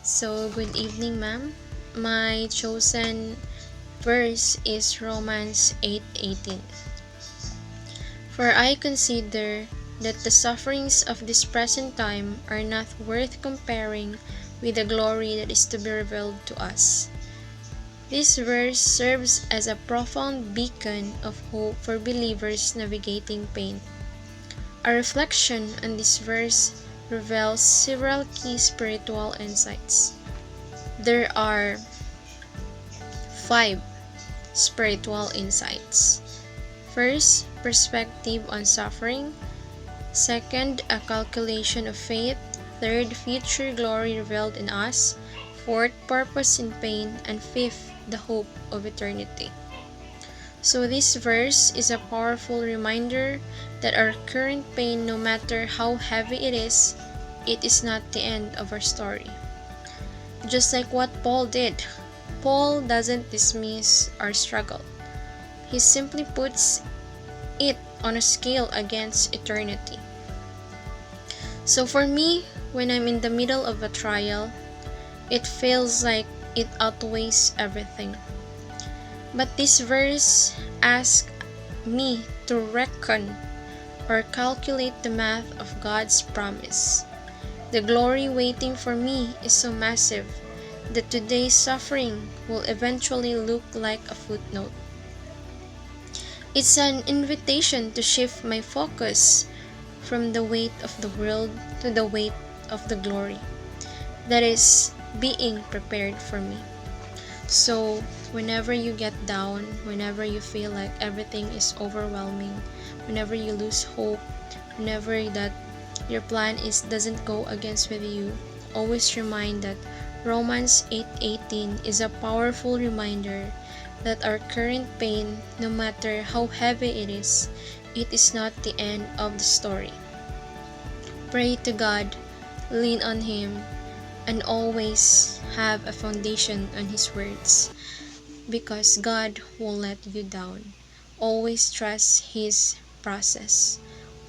So, good evening, ma'am. My chosen verse is Romans 8:18. For I consider that the sufferings of this present time are not worth comparing with the glory that is to be revealed to us. This verse serves as a profound beacon of hope for believers navigating pain. A reflection on this verse reveals several key spiritual insights. There are 5 spiritual insights. First, perspective on suffering. Second, a calculation of faith. Third, future glory revealed in us. Fourth, purpose in pain. And fifth, the hope of eternity. So this verse is a powerful reminder that our current pain, no matter how heavy it is not the end of our story. Just like what Paul did, Paul doesn't dismiss our struggle. He simply puts it on a scale against eternity. So for me, when I'm in the middle of a trial, it feels like it outweighs everything. But this verse asks me to reckon or calculate the math of God's promise. The glory waiting for me is so massive that today's suffering will eventually look like a footnote. It's an invitation to shift my focus from the weight of the world to the weight of the glory that is being prepared for me. So, whenever you get down, whenever you feel like everything is overwhelming, whenever you lose hope, whenever that your plan doesn't go against with you, always remind that Romans 8:18 is a powerful reminder that our current pain, no matter how heavy it is not the end of the story. Pray to God, lean on Him, and always have a foundation on His words, because God won't let you down. Always trust His process.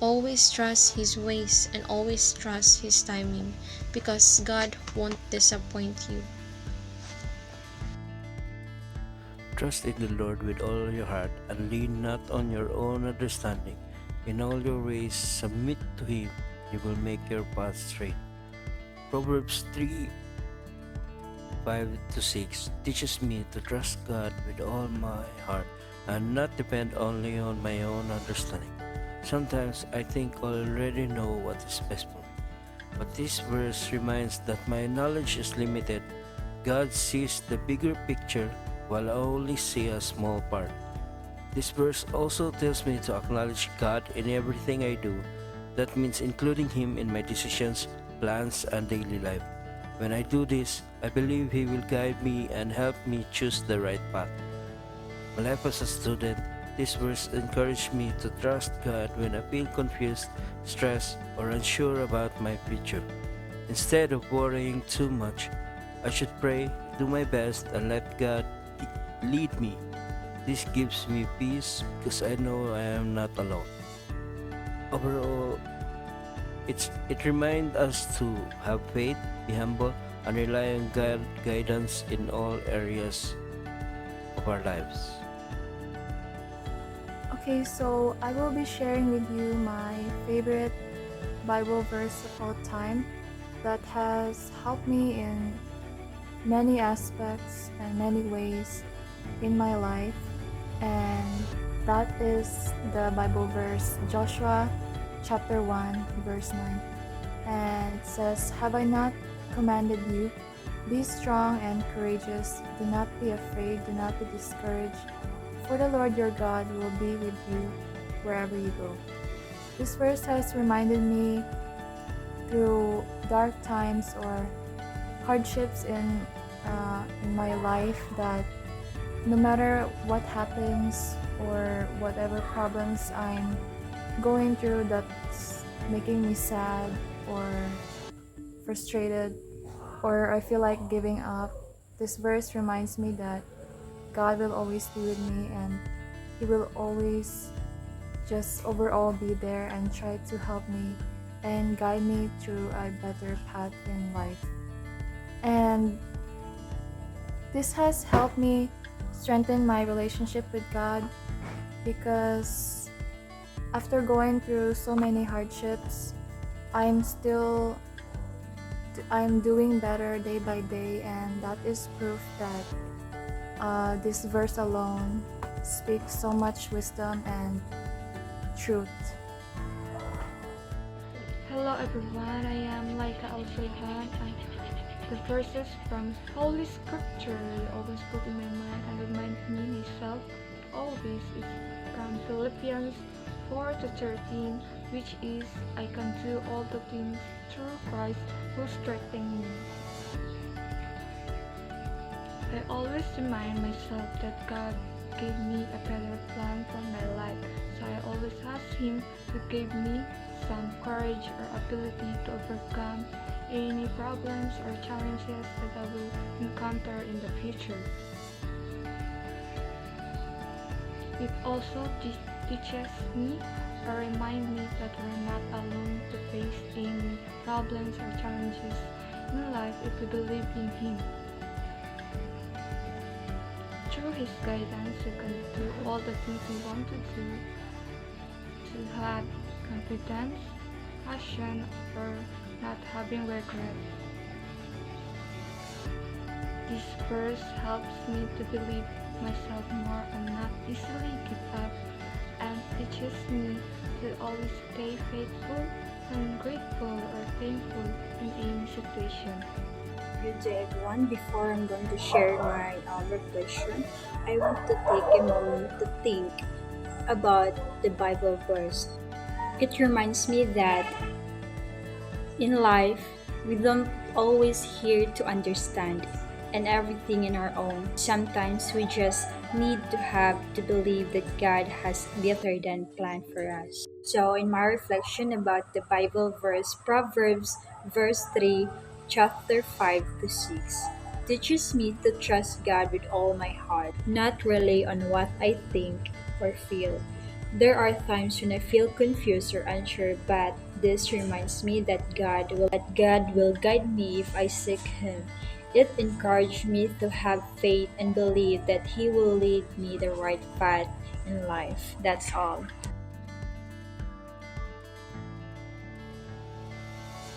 Always trust His ways and always trust His timing, because God won't disappoint you. Trust in the Lord with all your heart and lean not on your own understanding. In all your ways, submit to Him. He will make your path straight. Proverbs 3 5 to 6 teaches me to trust God with all my heart and not depend only on my own understanding. Sometimes I think I already know what is best for me, but this verse reminds that my knowledge is limited. God sees the bigger picture while I only see a small part. This verse also tells me to acknowledge God in everything I do. That means including Him in my decisions, plans, and daily life. When I do this, I believe He will guide me and help me choose the right path. My life as a student, this verse encouraged me to trust God when I feel confused, stressed, or unsure about my future. Instead of worrying too much, I should pray, do my best, and let God lead me. This gives me peace because I know I am not alone. Overall, it reminds us to have faith, be humble, and rely on God guidance in all areas of our lives. Okay, so I will be sharing with you my favorite Bible verse of all time that has helped me in many aspects and many ways in my life. And that is the Bible verse Joshua chapter 1 verse 9. And it says, "Have I not commanded you? Be strong and courageous. Do not be afraid, do not be discouraged, for the Lord your God will be with you wherever you go." This verse has reminded me through dark times or hardships in my life that no matter what happens or whatever problems I'm going through that's making me sad or frustrated or I feel like giving up, this verse reminds me that God will always be with me and He will always just overall be there and try to help me and guide me through a better path in life. And this has helped me strengthen my relationship with God because after going through so many hardships, I'm doing better day by day, and that is proof that this verse alone speaks so much wisdom and truth. Hello everyone, I am Laika Alfrehan, and the verses from Holy Scripture I always put in my mind and remind me myself always is from Philippians 4 to 13, which is, I can do all the things through Christ who strengthens me. I always remind myself that God gave me a better plan for my life, so I always ask Him to give me some courage or ability to overcome any problems or challenges that I will encounter in the future. It also teaches me or reminds me that we're not alone to face any problems or challenges in life if we believe in Him. Through His guidance, we can do all the things we want to do, to have confidence, passion, or not having regret. This verse helps me to believe myself more and not easily give up, and teaches me to always stay faithful and grateful or thankful in any situation. Good day, everyone. Before I'm going to share my reflection, I want to take a moment to think about the Bible verse. It reminds me that in life, we don't always hear to understand and everything in our own. Sometimes we just need to have to believe that God has better than planned for us. So in my reflection about the Bible verse, Proverbs verse 3, chapter 5 to 6, teaches me to trust God with all my heart, not rely on what I think or feel. There are times when I feel confused or unsure, but this reminds me that God will guide me if I seek Him. It encouraged me to have faith and believe that He will lead me the right path in life. That's all.